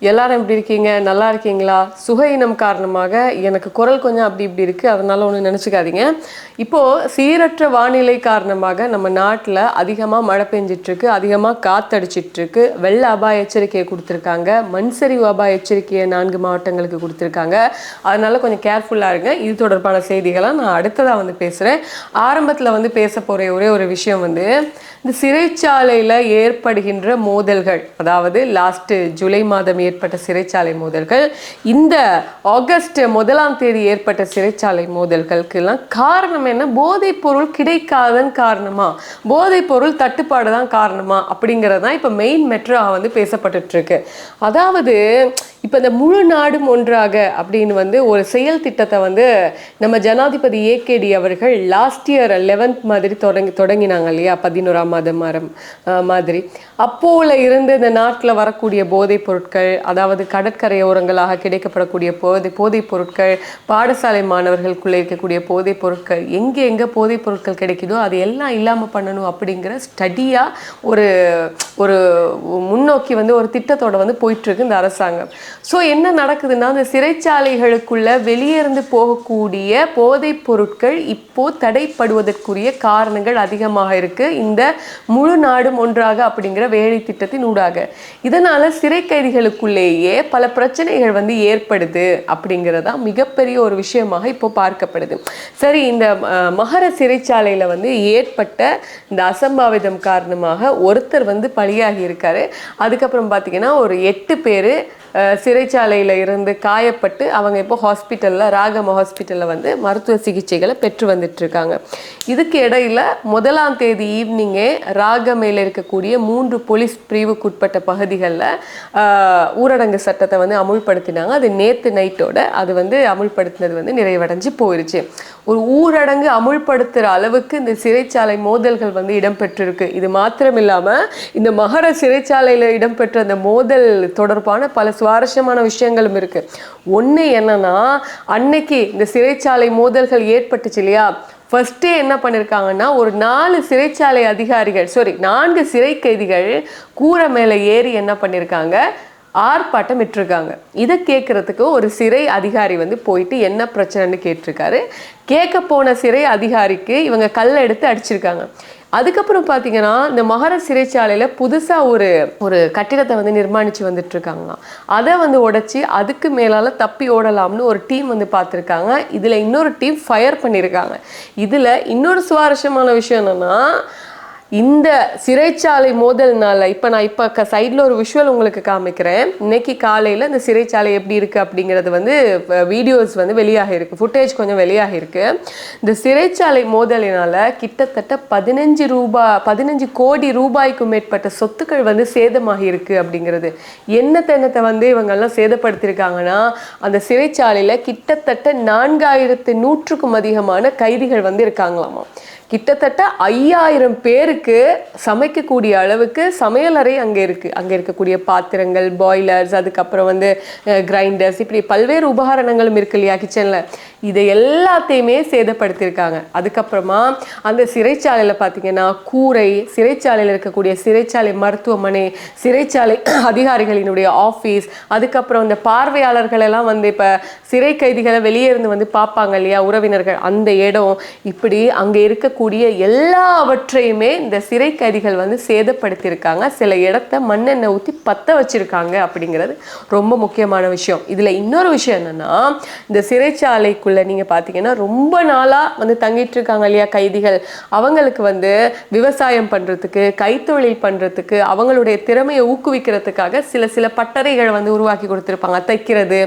எல்லாரும் எப்படி இருக்கீங்க? நல்லா இருக்கீங்களா? சுகையினம் காரணமாக எனக்கு குரல் கொஞ்சம் அப்படி இப்படி இருக்குது, அதனால ஒன்றும் நினச்சிக்காதீங்க. இப்போது சீரற்ற வானிலை காரணமாக நம்ம நாட்டில் அதிகமாக மழை பெஞ்சிட்ருக்கு, அதிகமாக காற்றடிச்சிட்ருக்கு, வெள்ள அபாய எச்சரிக்கையை கொடுத்துருக்காங்க, மண் சரிவு அபாய எச்சரிக்கையை 4 மாவட்டங்களுக்கு கொடுத்துருக்காங்க. அதனால் கொஞ்சம் கேர்ஃபுல்லாக இருங்க. இது தொடர்பான செய்திகளை நான் அடுத்ததாக பேசுகிறேன். ஆரம்பத்தில் பேச போகிற ஒரே ஒரு விஷயம் இந்த சிறைச்சாலையில் ஏற்படுகின்ற மோதல்கள், அதாவது லாஸ்ட்டு ஜூலை மாதம் ஏற்பட்ட சிறைச்சாலை மோதல்கள், இந்த ஆகஸ்ட் 1ஆம் தேதி ஏற்பட்ட சிறைச்சாலை மோதல்களுக்கெல்லாம் காரணம் என்ன? போதைப் பொருள் கிடைக்காதன் காரணமா, போதைப் பொருள் தட்டுப்பாடு தான் காரணமா அப்படிங்கிறது தான் இப்போ மெயின் மெட்ராக பேசப்பட்டு இருக்கு. அதாவது இப்போ இந்த முழு நாடும் ஒன்றாக அப்படின்னு ஒரு செயல் திட்டத்தை நம்ம ஜனாதிபதி ஏகேடி அவர்கள் லாஸ்ட் இயர் 11th மாதிரி தொடங்கினாங்க இல்லையா, 11ஆம் மாதம் மாதிரி. அப்போல இருந்து இந்த நாட்டில் வரக்கூடிய போதைப் பொருட்கள், அதாவது கடற்கரையோரங்களாக கிடைக்கப்படக்கூடிய போதைப் பொருட்கள், பாடசாலை மாணவர்களுக்குள்ளே இருக்கக்கூடிய போதைப் பொருட்கள், எங்கே போதைப் பொருட்கள் கிடைக்குதோ அது எல்லாம் இல்லாமல் பண்ணணும் அப்படிங்கிற ஸ்டடியாக ஒரு முன்னோக்கி ஒரு திட்டத்தோட போயிட்டுருக்கு இந்த அரசாங்கம். ஸோ என்ன நடக்குதுன்னா, இந்த சிறைச்சாலைகளுக்குள்ள வெளியேந்து போகக்கூடிய போதைப் பொருட்கள் இப்போது தடைப்படுவதற்குரிய காரணங்கள் அதிகமாக இருக்குது இந்த முழு நாடும் ஒன்றாக அப்படிங்கிற வேலை திட்டத்தின் ஊடாக. இதனால் சிறை கைதிகளுக்குள்ளேயே பல பிரச்சனைகள் ஏற்படுது அப்படிங்கிறதா மிகப்பெரிய ஒரு விஷயமாக இப்போ பார்க்கப்படுது. சரி, இந்த மகர சிறைச்சாலையில் ஏற்பட்ட இந்த அசம்பாவிதம் காரணமாக ஒருத்தர் பலியாகி இருக்காரு. அதுக்கப்புறம் பார்த்தீங்கன்னா ஒரு 8 பேர் சிறைச்சாலையில் இருந்து காயப்பட்டு அவங்க இப்போ ஹாஸ்பிட்டலில், ராகம ஹாஸ்பிட்டலில் மருத்துவ சிகிச்சைகளை பெற்று வந்துட்டுருக்காங்க. இதுக்கு இடையில் 1ஆம் தேதி ஈவினிங்கே ராகமையில் இருக்கக்கூடிய 3 போலீஸ் பிரிவுக்குட்பட்ட பகுதிகளில் ஊரடங்கு சட்டத்தை அமுல்படுத்தினாங்க. அது நேற்று நைட்டோட அது அமுல்படுத்தினது நிறைவடைஞ்சு போயிடுச்சு. ஒரு ஊரடங்கு அமுல்படுத்துகிற அளவுக்கு இந்த சிறைச்சாலை மோதல்கள் இடம்பெற்றிருக்கு. இது மாத்திரம் இல்லாமல் இந்த மகர சிறைச்சாலையில் இடம்பெற்ற அந்த மோதல் தொடர்பான பல சுவாரஸ்யமான விஷயங்களும் இருக்கு. ஒன்று என்னன்னா, அன்னைக்கு இந்த சிறைச்சாலை மோதல்கள் ஏற்பட்டுச்சு இல்லையா, ஃபர்ஸ்டே என்ன பண்ணியிருக்காங்கன்னா, ஒரு 4 சிறைச்சாலை அதிகாரிகள், 4 சிறை கைதிகள் கூரை மேலே ஏறி என்ன பண்ணியிருக்காங்க, ஆர்ப்பாட்டம் விட்டுருக்காங்க. இதை கேட்கறதுக்கு ஒரு சிறை அதிகாரி போயிட்டு என்ன பிரச்சனைன்னு கேட்டிருக்காரு. கேட்க போன சிறை அதிகாரிக்கு இவங்க கல்லை எடுத்து அடிச்சிருக்காங்க. அதுக்கப்புறம் பார்த்தீங்கன்னா, இந்த மகர சிறைச்சாலையில் புதுசாக ஒரு கட்டிடத்தை நிர்மாணித்து வந்துட்டுருக்காங்களாம். அதை உடைச்சி அதுக்கு மேலால் தப்பி ஓடலாம்னு ஒரு டீம் பார்த்துருக்காங்க. இதில் இன்னொரு டீம் ஃபயர் பண்ணியிருக்காங்க. இதில் இன்னொரு சுவாரஸ்யமான விஷயம் என்னென்னா, இந்த சிறைச்சாலை மோதல்னால நான் சைடில் ஒரு விஷுவல் உங்களுக்கு காமிக்கிறேன். இன்னைக்கு காலையில் இந்த சிறைச்சாலை எப்படி இருக்குது அப்படிங்கிறது வீடியோஸ் வெளியாக இருக்குது, ஃபுட்டேஜ் கொஞ்சம் வெளியாக இருக்குது. இந்த சிறைச்சாலை மோதலினால் கிட்டத்தட்ட 15 கோடி ரூபாய்க்கும் மேற்பட்ட சொத்துக்கள் சேதமாகி இருக்குது அப்படிங்கிறது. என்னத்தை இவங்கெல்லாம் சேதப்படுத்தியிருக்காங்கன்னா, அந்த சிறைச்சாலையில் கிட்டத்தட்ட 4100க்கும் அதிகமான கைதிகள் இருக்காங்களாமா. கிட்டத்தட்ட 5000 பேருக்கு சமைக்கக்கூடிய அளவுக்கு சமையலறை அங்கே இருக்குது. அங்கே இருக்கக்கூடிய பாத்திரங்கள், பாய்லர்ஸ், அதுக்கப்புறம் கிரைண்டர்ஸ், இப்படி பல்வேறு உபகரணங்களும் இருக்கு இல்லையா கிச்சனில், இதை எல்லாத்தையுமே சேதப்படுத்தியிருக்காங்க. அதுக்கப்புறமா அந்த சிறைச்சாலையில் பார்த்தீங்கன்னா கூரை, சிறைச்சாலையில் இருக்கக்கூடிய சிறைச்சாலை மருத்துவமனை, சிறைச்சாலை அதிகாரிகளினுடைய ஆஃபீஸ், அதுக்கப்புறம் இந்த பார்வையாளர்கள் எல்லாம் இப்போ சிறை கைதிகளை வெளியே இருந்து பார்ப்பாங்க இல்லையா உறவினர்கள், அந்த இடம், இப்படி அங்கே இருக்க எல்லாவற்றையுமே இந்த சிறை கைதிகள் சேதப்படுத்தியிருக்காங்க. சில இடத்த மண்ணெண்ணெய் ஊற்றி பற்ற வச்சிருக்காங்க அப்படிங்கிறது ரொம்ப முக்கியமான விஷயம். இதில் இன்னொரு விஷயம் என்னன்னா, இந்த சிறைச்சாலைக்குள்ள நீங்க பார்த்தீங்கன்னா ரொம்ப நாளாக தங்கிட்டு இருக்காங்க இல்லையா கைதிகள், அவங்களுக்கு விவசாயம் பண்றதுக்கு, கைத்தொழில் பண்றதுக்கு, அவங்களுடைய திறமையை ஊக்குவிக்கிறதுக்காக சில பட்டறைகள் உருவாக்கி கொடுத்துருப்பாங்க. தைக்கிறது,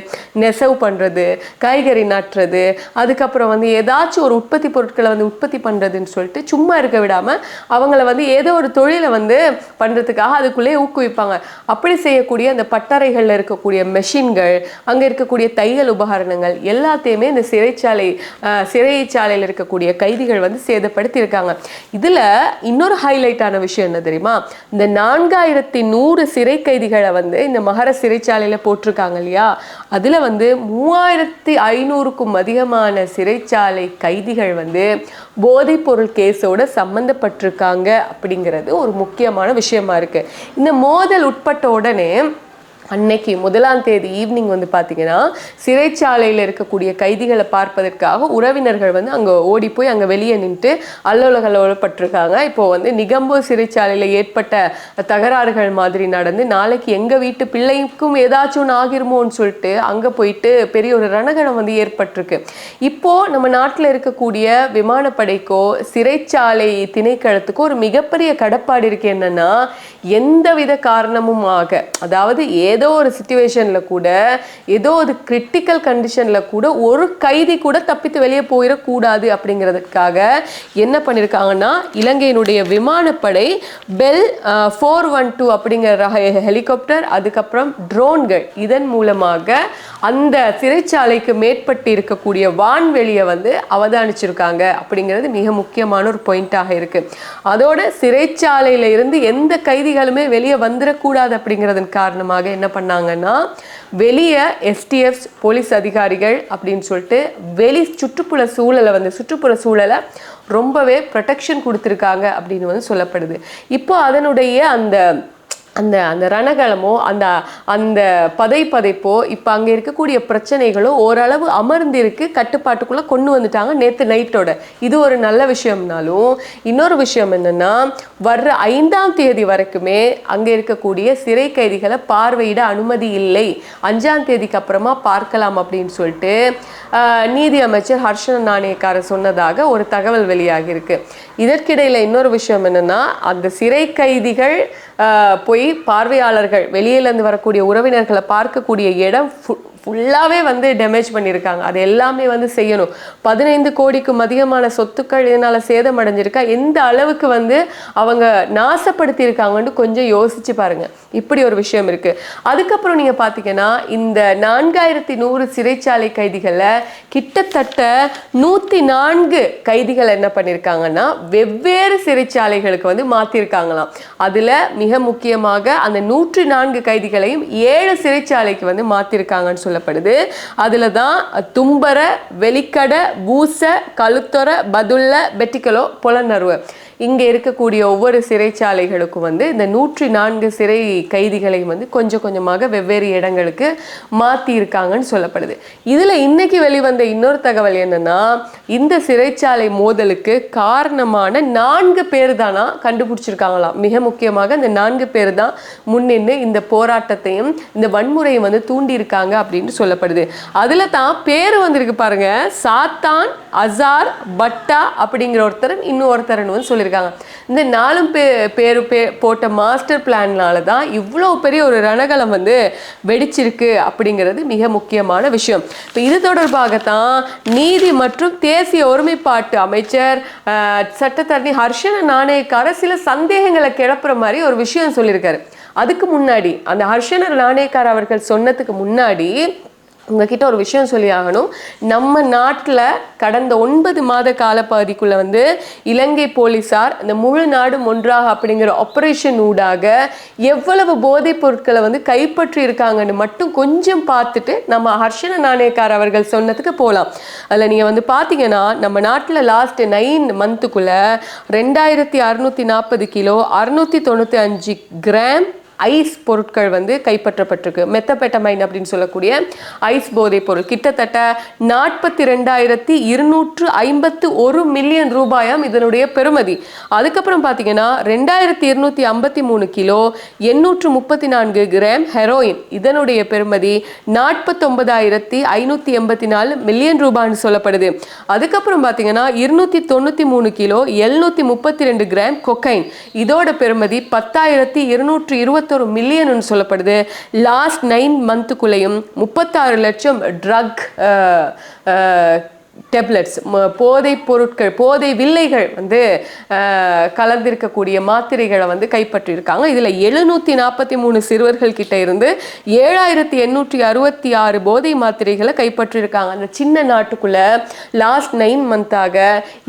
நெசவு பண்றது, காய்கறி நாட்டுறது, அதுக்கப்புறம் ஏதாச்சும் ஒரு உற்பத்தி பொருட்களை உற்பத்தி பண்றது சொல்லிட்டு சும்மா இருக்க விடாம அவங்கள ஏதோ ஒரு தொழிலை பண்றதுக்காக அதுக்குள்ளே ஊக்குவிப்பாங்க. அப்படி செய்யக்கூடிய அந்த பட்டறைகள்ல இருக்கக்கூடிய மெஷின்கள், அங்க இருக்கக்கூடிய தையல் உபகரணங்கள் எல்லாத்தையுமே இந்த சிறைச்சாலையில் இருக்கக்கூடிய கைதிகள் சேதப்படுத்தி இருக்காங்க. இதுல இன்னொஒரு ஹைலைட்டான விஷயம் என்ன தெரியுமா, இந்த 4100 சிறை கைதிகளை இந்த மகர சிறைச்சாலையில போட்டிருக்காங்க இல்லையா, அதுல 3500க்கும் அதிகமான சிறைச்சாலை கைதிகள் போதைப் பொருள் கேஸோட சம்பந்தப்பட்டிருக்காங்க அப்படிங்கிறது ஒரு முக்கியமான விஷயமா இருக்கு. இந்த மோதல் உட்பட்ட உடனே அன்னைக்கு 1ஆம் தேதி ஈவினிங் வந்து பார்த்தீங்கன்னா சிறைச்சாலையில் இருக்கக்கூடிய கைதிகளை பார்ப்பதற்காக உறவினர்கள் வந்து அங்கே ஓடி போய் அங்கே வெளியே நின்று அல்லோலப்பட்டிருக்காங்க. இப்போ வந்து நிகம்பூர் சிறைச்சாலையில் ஏற்பட்ட தகராறுகள் மாதிரி நடந்து நாளைக்கு எங்கள் வீட்டு பிள்ளைக்கும் ஏதாச்சும் ஒன்று ஆகிருமோன்னு சொல்லிட்டு அங்கே போயிட்டு பெரிய ஒரு ரணகணம் வந்து ஏற்பட்டிருக்கு. இப்போ நம்ம நாட்டில் இருக்கக்கூடிய விமானப்படைக்கோ சிறைச்சாலை திணைக்களத்துக்கோ ஒரு மிகப்பெரிய கடப்பாடு இருக்கு. என்னன்னா எந்தவித காரணமுமாக, அதாவது ஏதோ ஒரு சிச்சுவேஷன்ல கூட, ஏதோ ஒரு கிரிட்டிக்கல் கண்டிஷன்ல கூட ஒரு கைதி கூட தப்பித்து வெளியே போயிடக்கூடாது அப்படிங்கிறதுக்காக என்ன பண்ணியிருக்காங்கன்னா இலங்கையினுடைய விமானப்படை பெல் 412 அப்படிங்கிற ஹெலிகாப்டர், அதுக்கப்புறம் ட்ரோன்கள், இதன் மூலமாக அந்த சிறைச்சாலைக்கு மேற்பட்டு இருக்கக்கூடிய வான்வெளியை வந்து அவதானிச்சிருக்காங்க அப்படிங்கிறது மிக முக்கியமான ஒரு பாயிண்டாக இருக்கு. அதோட சிறைச்சாலையில இருந்து எந்த கைதிகளுமே வெளியே வந்துடக்கூடாது அப்படிங்கிறதன் காரணமாக என்ன பண்ணாங்கன்னா வெளியே எஸ்டிஎஃப் போலீஸ் அதிகாரிகள் அப்படின்னு சொல்லிட்டு சுற்றுப்புற சூழலை ரொம்பவே ப்ரொடெக்ஷன் கொடுத்துருக்காங்க அப்படின்னு வந்து சொல்லப்படுது. இப்போ அதனுடைய அந்த அந்த அந்த ரணகளமோ அந்த அந்த பதைப்போ இப்போ அங்கே இருக்கக்கூடிய பிரச்சனைகளோ ஓரளவு அமர்ந்திருக்கு, கட்டுப்பாட்டுக்குள்ளே கொண்டு வந்துட்டாங்க நேற்று நைட்டோட. இது ஒரு நல்ல விஷயம்னாலும் இன்னொரு விஷயம் என்னென்னா வர்ற 5ஆம் தேதி வரைக்குமே அங்கே இருக்கக்கூடிய சிறை கைதிகளை பார்வையிட அனுமதி இல்லை, 5ஆம் தேதிக்கு அப்புறமா பார்க்கலாம் அப்படின்னு சொல்லிட்டு நீதி அமைச்சர் ஹர்ஷன நாணயக்கார சொன்னதாக ஒரு தகவல் வெளியாகியிருக்கு. இதற்கிடையில் இன்னொரு விஷயம் என்னென்னா அந்த சிறை கைதிகள் போய் பார்வையாளர்கள் வெளியிலேருந்து வரக்கூடிய உறவினர்களை பார்க்கக்கூடிய இடம் ஃபுல்லாகவே வந்து டேமேஜ் பண்ணியிருக்காங்க. அது எல்லாமே வந்து செய்யணும். 15 கோடிக்கும் அதிகமான சொத்துக்கள் இதனால் சேதமடைஞ்சிருக்கா, எந்த அளவுக்கு வந்து அவங்க நாசப்படுத்தியிருக்காங்கன்னு கொஞ்சம் யோசிச்சு பாருங்க. இப்படி ஒரு விஷயம் இருக்கு. அதுக்கப்புறம் நீங்க பார்த்தீங்கன்னா இந்த 4100 சிறைச்சாலை கைதிகளில் கிட்டத்தட்ட 104 கைதிகள் என்ன பண்ணியிருக்காங்கன்னா வெவ்வேறு சிறைச்சாலைகளுக்கு வந்து மாற்றிருக்காங்களாம். அதில் மிக முக்கியமாக அந்த 104 கைதிகளையும் 7 சிறைச்சாலைக்கு வந்து மாற்றிருக்காங்கன்னு சொல்லப்படுது. அதுல தான் தும்பர, வெலிக்கட, பூச, கழுத்தொர, பதுல்ல, பெட்டிக்கலோ, பொலனருவ இங்கே இருக்கக்கூடிய ஒவ்வொரு சிறைச்சாலைகளுக்கும் வந்து இந்த 104 சிறை கைதிகளை வந்து கொஞ்சம் கொஞ்சமாக வெவ்வேறு இடங்களுக்கு மாற்றி இருக்காங்கன்னு சொல்லப்படுது. இதில் இன்னைக்கு வெளிவந்த இன்னொரு தகவல் என்னன்னா இந்த சிறைச்சாலை மோதலுக்கு காரணமான 4 பேர் தானா கண்டுபிடிச்சிருக்காங்களாம். மிக முக்கியமாக இந்த 4 பேர் தான் முன்னின்று இந்த போராட்டத்தையும் இந்த வன்முறையும் வந்து தூண்டி இருக்காங்க அப்படின்னு சொல்லப்படுது. அதில் தான் பேர் வந்திருக்கு பாருங்க, சாத்தான், அசார், பட்டா அப்படிங்கிற ஒருத்தர், இன்னொருத்தர்னு வந்து சொல்லியிருக்காங்க. இந்த 4 பேர் போட்ட மாஸ்டர் பிளான்னால தான் இவ்வளோ பெரிய ஒரு ரணகலம் வந்து வெடிச்சிருக்கு அப்படிங்கிறது மிக முக்கியமான விஷயம். இப்போ இது தொடர்பாகத்தான் நீதி மற்றும் தேசிய ஒருமைப்பாட்டு அமைச்சர் சட்டத்தரணி ஹர்ஷன நாணயக்கார சில சந்தேகங்களை கிளப்புற மாதிரி ஒரு விஷயம் சொல்லியிருக்காரு. அதுக்கு முன்னாடி அந்த ஹர்ஷன நாணயக்கார அவர்கள் சொன்னதுக்கு முன்னாடி உங்ககிட்ட ஒரு விஷயம் சொல்லி ஆகணும். நம்ம நாட்டில் கடந்த 9 மாத காலப்பகுதிக்குள்ள வந்து இலங்கை போலீசார் இந்த முழு நாடும் ஒன்றாக அப்படிங்கிற ஆபரேஷன் ஊடாக எவ்வளவு போதைப் பொருட்களை வந்து கைப்பற்றி இருக்காங்கன்னு மட்டும் கொஞ்சம் பார்த்துட்டு நம்ம ஹர்ஷன நாணயக்கார் அவர்கள் சொன்னதுக்கு போகலாம். அதில் நீங்கள் வந்து பார்த்தீங்கன்னா நம்ம நாட்டில் லாஸ்ட் 9 மந்த்துக்குள்ள 2640 கிலோ 695 கிராம் ஐஸ் பொருட்கள் வந்து கைப்பற்றப்பட்டிருக்கு. மெத்தபெட்டமைன் அப்படின்னு சொல்லக்கூடிய ஐஸ் போதைப் பொருள் கிட்டத்தட்ட 42,251 மில்லியன் ரூபாயாம் இதனுடைய பெறுமதி. அதுக்கப்புறம் பார்த்தீங்கன்னா 2253 கிலோ 834 கிராம் ஹெரோயின், இதனுடைய பெறுமதி 49,584 மில்லியன் ரூபான்னு சொல்லப்படுது. அதுக்கப்புறம் பார்த்தீங்கன்னா 293 கிலோ 732 கிராம் கொக்கைன், இதோட பெறுமதி 10,221 மில்லியன் சொல்லப்படுது. லாஸ்ட் 9 மந்த்துக்குள்ளேயும் 36 லட்சம் ட்ரக் டேப்லெட்ஸ், போதை பொருட்கள், போதை வில்லைகள் வந்து கலந்திருக்கக்கூடிய மாத்திரைகளை வந்து கைப்பற்றியிருக்காங்க. இதில் 743 சிறுவர்கள் கிட்ட இருந்து 7,866 போதை மாத்திரைகளை கைப்பற்றியிருக்காங்க. அந்த சின்ன நாட்டுக்குள்ள லாஸ்ட் 9 மந்த்தாக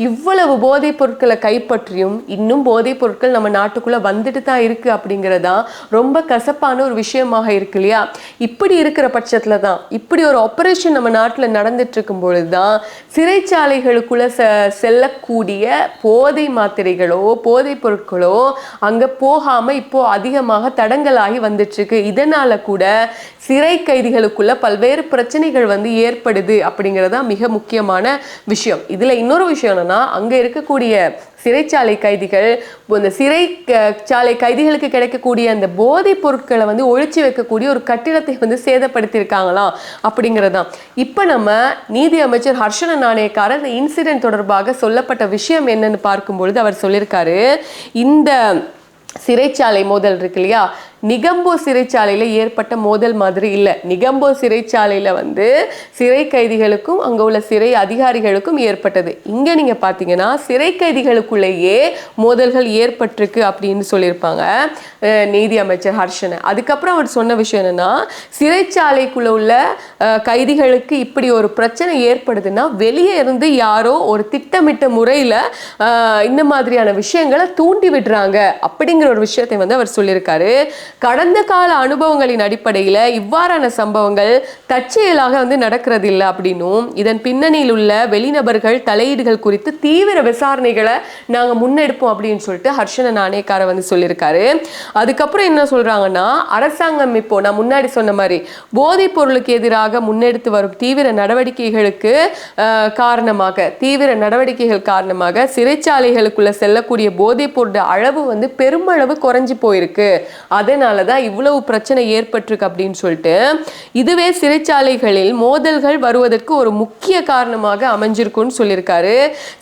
இவ்வளவு போதைப் பொருட்களை கைப்பற்றியும் இன்னும் போதைப் பொருட்கள் நம்ம நாட்டுக்குள்ள வந்துட்டு தான் இருக்கு அப்படிங்கிறதான் ரொம்ப கசப்பான ஒரு விஷயமாக இருக்கு இல்லையா? இப்படி இருக்கிற பட்சத்தில் தான் இப்படி ஒரு ஆபரேஷன் நம்ம நாட்டில் நடந்துட்டு இருக்கும் பொழுது தான் சிறைச்சாலைகளுக்குள்ள செல்லக்கூடிய போதை மாத்திரைகளோ போதை பொருட்களோ அங்க போகாம இப்போ அதிகமாக தடங்கலாகி வந்துட்டு இருக்கு. இதனால கூட சிறை கைதிகளுக்குள்ள பல்வேறு பிரச்சனைகள் வந்து ஏற்படுது அப்படிங்கிறதா மிக முக்கியமான விஷயம். இதுல இன்னொரு விஷயம் என்னன்னா, அங்க இருக்கக்கூடிய சிறைச்சாலை கைதிகள் இந்த சிறைச்சாலை கைதிகளுக்கு கிடைக்கக்கூடிய அந்த போதைப் பொருட்களை வந்து ஒழிச்சு வைக்கக்கூடிய ஒரு கட்டிடத்தை வந்து சேதப்படுத்தியிருக்காங்களாம் அப்படிங்கிறதான். இப்போ நம்ம நீதி அமைச்சர் ஹர்ஷன நாணயக்காரர் இந்த இன்சிடென்ட் தொடர்பாக சொல்லப்பட்ட விஷயம் என்னன்னு பார்க்கும்பொழுது அவர் சொல்லியிருக்காரு, இந்த சிறைச்சாலை மோதல் இருக்கு இல்லையா, நிகம்போ சிறைச்சாலையில் ஏற்பட்ட மோதல் மாதிரி இல்லை. நிகம்போ சிறைச்சாலையில் வந்து சிறை கைதிகளுக்கும் அங்கே உள்ள சிறை அதிகாரிகளுக்கும் ஏற்பட்டது. இங்கே நீங்கள் பார்த்தீங்கன்னா சிறை கைதிகளுக்குள்ளேயே மோதல்கள் ஏற்பட்டிருக்கு அப்படின்னு சொல்லியிருப்பாங்க நீதி அமைச்சர் ஹர்ஷன. அதுக்கப்புறம் அவர் சொன்ன விஷயம் என்னன்னா, சிறைச்சாலைக்குள்ள உள்ள கைதிகளுக்கு இப்படி ஒரு பிரச்சனை ஏற்படுதுன்னா வெளியே இருந்து யாரோ ஒரு திட்டமிட்ட முறையில் இந்த மாதிரியான விஷயங்களை தூண்டி விடுறாங்க அப்படிங்கிற ஒரு விஷயத்தை வந்து அவர் சொல்லியிருக்காரு. கடந்த கால அனுபவங்களின் அடிப்படையில் இவ்வாறான சம்பவங்கள் தற்செயலாக வந்து நடக்கிறது இல்லை அப்படின்னும், இதன் பின்னணியில் உள்ள வெளிநபர்கள் தலையீடுகள் குறித்து தீவிர விசாரணைகளை நாங்கள் முன்னெடுப்போம் அப்படின்னு சொல்லிட்டு ஹர்ஷன நாணயக்காரர் வந்து சொல்லியிருக்காரு. அதுக்கப்புறம் என்ன சொல்றாங்கன்னா, அரசாங்கம் இப்போ நான் முன்னாடி சொன்ன மாதிரி போதைப் பொருளுக்கு எதிராக முன்னெடுத்து வரும் தீவிர நடவடிக்கைகள் காரணமாக சிறைச்சாலைகளுக்குள்ள செல்லக்கூடிய போதைப் பொருள் அளவு வந்து பெருமளவு குறைஞ்சி போயிருக்கு. அதனாலதான் இவ்வளவு பிரச்சனை ஏற்பட்டிருக்கு அப்படின்னு சொல்லிட்டு இதுவே சிறைச்சாலைகளில் மோதல்கள் வருவதற்கு ஒரு முக்கிய காரணமாக அமைஞ்சிருக்குன்னு சொல்லியிருக்காரு.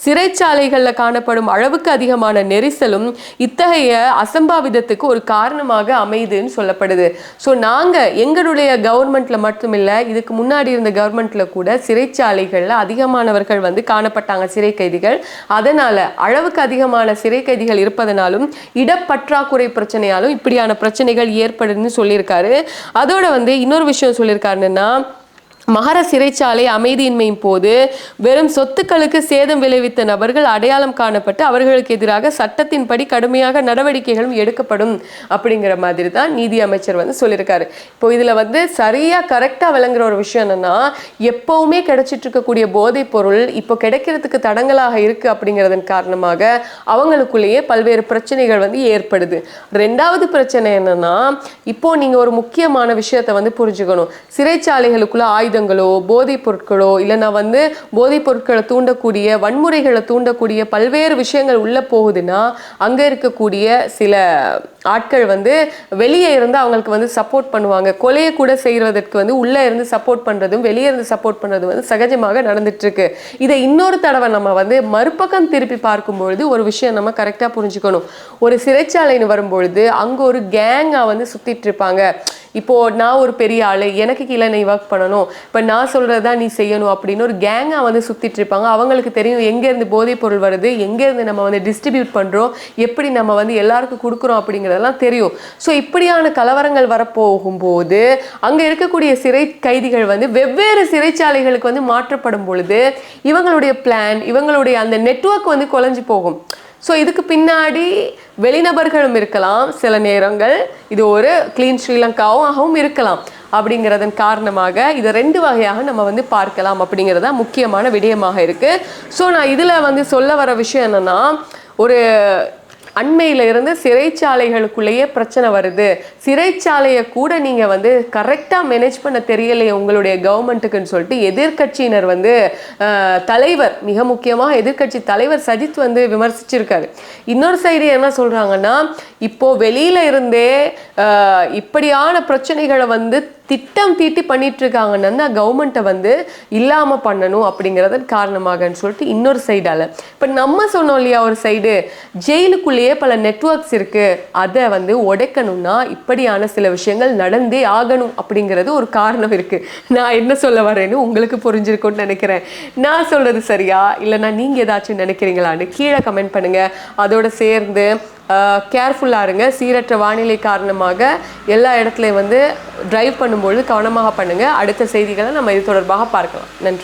சிறைச்சாலைகளில் காணப்படும் அளவுக்கு அதிகமான நெரிசலும் இத்தகைய அசம்பாவிதத்துக்கு ஒரு காரணமாக அமையுதுன்னு சொல்லப்படுது. ஸோ நாங்கள் எங்களுடைய கவர்மெண்ட்ல மட்டும் இல்லை, இதுக்கு முன்னாடி இருந்த கவர்மெண்ட்ல கூட சிறைச்சாலைகளில் அதிகமானவர்கள் வந்து காணப்பட்டாங்க சிறை கைதிகள். அதனால அளவுக்கு அதிகமான சிறை கைதிகள் இருப்பதனாலும் இடப்பற்றாக்குறை பிரச்சனையாலும் இப்படியான பிரச்சனைகள் ஏற்படுதுன்னு சொல்லியிருக்காரு. அதோட வந்து இன்னொரு விஷயம் சொல்லியிருக்காருன்னா, மகர சிறைச்சாலை அமைதியின்மையின் போது வெறும் சொத்துக்களுக்கு சேதம் விளைவித்த நபர்கள் அடையாளம் காணப்பட்டு அவர்களுக்கு எதிராக சட்டத்தின்படி கடுமையாக நடவடிக்கைகளும் எடுக்கப்படும் அப்படிங்கிற மாதிரி தான் நீதி அமைச்சர் வந்து சொல்லியிருக்காரு. இப்போ இதில் வந்து சரியாக கரெக்டாக விளங்குற ஒரு விஷயம் என்னன்னா, எப்பவுமே கிடைச்சிட்டு இருக்கக்கூடிய போதைப் பொருள் இப்போ கிடைக்கிறதுக்கு தடங்கலாக இருக்கு அப்படிங்கிறதன் காரணமாக அவங்களுக்குள்ளேயே பல்வேறு பிரச்சனைகள் வந்து ஏற்படுது. ரெண்டாவது பிரச்சனை என்னன்னா, இப்போ நீங்க ஒரு முக்கியமான விஷயத்தை வந்து புரிஞ்சுக்கணும். சிறைச்சாலைகளுக்குள்ள ஆயுதங்களோ போதைப் பொருட்களோ இல்லைன்னா வந்து போதைப் பொருட்களை தூண்டக்கூடிய வன்முறைகளை தூண்டக்கூடிய பல்வேறு விஷயங்கள் உள்ள போகுதுன்னா அங்க இருக்கக்கூடிய சில ஆட்கள் வந்து வெளியே இருந்து அவங்களுக்கு வந்து சப்போர்ட் பண்ணுவாங்க. கொலையை கூட செய்வதற்கு வந்து உள்ள இருந்து சப்போர்ட் பண்றதும் வெளியே இருந்து சப்போர்ட் பண்றதும் வந்து சகஜமாக நடந்துட்டு இருக்கு. இதை இன்னொரு தடவை நம்ம வந்து மறுபக்கம் திருப்பி பார்க்கும்பொழுது ஒரு விஷயம் நம்ம கரெக்டா புரிஞ்சுக்கணும். ஒரு சிறைச்சாலைன்னு வரும்பொழுது அங்க ஒரு கேங்கா வந்து சுத்திட்டு இருப்பாங்க. இப்போ நான் ஒரு பெரிய ஆளு, எனக்கு கீழே நீ ஒர்க் பண்ணணும், இப்போ நான் சொல்றதா நீ செய்யணும் அப்படின்னு ஒரு கேங்கா வந்து சுத்திட்டு இருப்பாங்க. அவங்களுக்கு தெரியும் எங்க இருந்து போதைப் பொருள் வருது, எங்க இருந்து நம்ம வந்து டிஸ்ட்ரிபியூட் பண்றோம், எப்படி நம்ம வந்து எல்லாருக்கும் கொடுக்குறோம் அப்படிங்கிறதெல்லாம் தெரியும். ஸோ இப்படியான கலவரங்கள் வரப்போகும்போது அங்க இருக்கக்கூடிய சிறை கைதிகள் வந்து வெவ்வேறு சிறைச்சாலைகளுக்கு வந்து மாற்றப்படும் பொழுது இவங்களுடைய பிளான், இவங்களுடைய அந்த நெட்வொர்க் வந்து குலைஞ்சு போகும். ஸோ இதுக்கு பின்னாடி வெளிநபர்களும் இருக்கலாம், சில நேரங்கள் இது ஒரு கிளீன் ஸ்ரீலங்காவும் இருக்கலாம். அப்படிங்கிறதன் காரணமாக இதை ரெண்டு வகையாக நம்ம வந்து பார்க்கலாம் அப்படிங்கிறதா முக்கியமான விடயமாக இருக்கு. ஸோ நான் இதில் வந்து சொல்ல வர விஷயம் என்னன்னா, ஒரு அண்மையில இருந்து சிறைச்சாலைகளுக்குள்ளேயே பிரச்சனை வருது, சிறைச்சாலையை கூட நீங்க வந்து கரெக்டா மேனேஜ் பண்ண தெரியலையே உங்களுடைய கவர்மெண்ட்டுக்குன்னு சொல்லிட்டு எதிர்கட்சியினர் வந்து தலைவர், மிக முக்கியமாக எதிர்கட்சி தலைவர் சஜித் வந்து விமர்சிச்சிருக்காரு. இன்னொரு சைடு என்ன சொல்றாங்கன்னா, இப்போ வெளியில இருந்தே இப்படியான பிரச்சனைகளை வந்து திட்டம் தீட்டி பண்ணிட்டு இருக்காங்கன்னா கவர்மெண்ட்டை வந்து இல்லாம பண்ணணும் அப்படிங்கிறதன் காரணமாகன்னு சொல்லிட்டு இன்னொரு சைடால இப்போ நம்ம சொன்னோம் இல்லையா, ஒரு சைடு ஜெயிலுக்குள்ளேயே பல நெட்வொர்க்ஸ் இருக்கு, அதை வந்து உடைக்கணும்னா இப்படியான சில விஷயங்கள் நடந்தே ஆகணும் அப்படிங்கிறது ஒரு காரணம் இருக்கு. நான் என்ன சொல்ல வரேன்னு உங்களுக்கு புரிஞ்சிருக்கும்னு நினைக்கிறேன். நான் சொல்றது சரியா இல்லைன்னா நீங்க ஏதாச்சும் நினைக்கிறீங்களான்னு கீழே கமெண்ட் பண்ணுங்க. அதோட சேர்ந்து கேர்ஃபுல்லாக இருங்க. சீரற்ற வானிலை காரணமாக எல்லா இடத்துலையும் வந்து டிரைவ் பண்ணும்பொழுது கவனமாக பண்ணுங்க. அடுத்த செய்திகளை நம்ம இது தொடர்பாக பார்க்கலாம். நன்றி.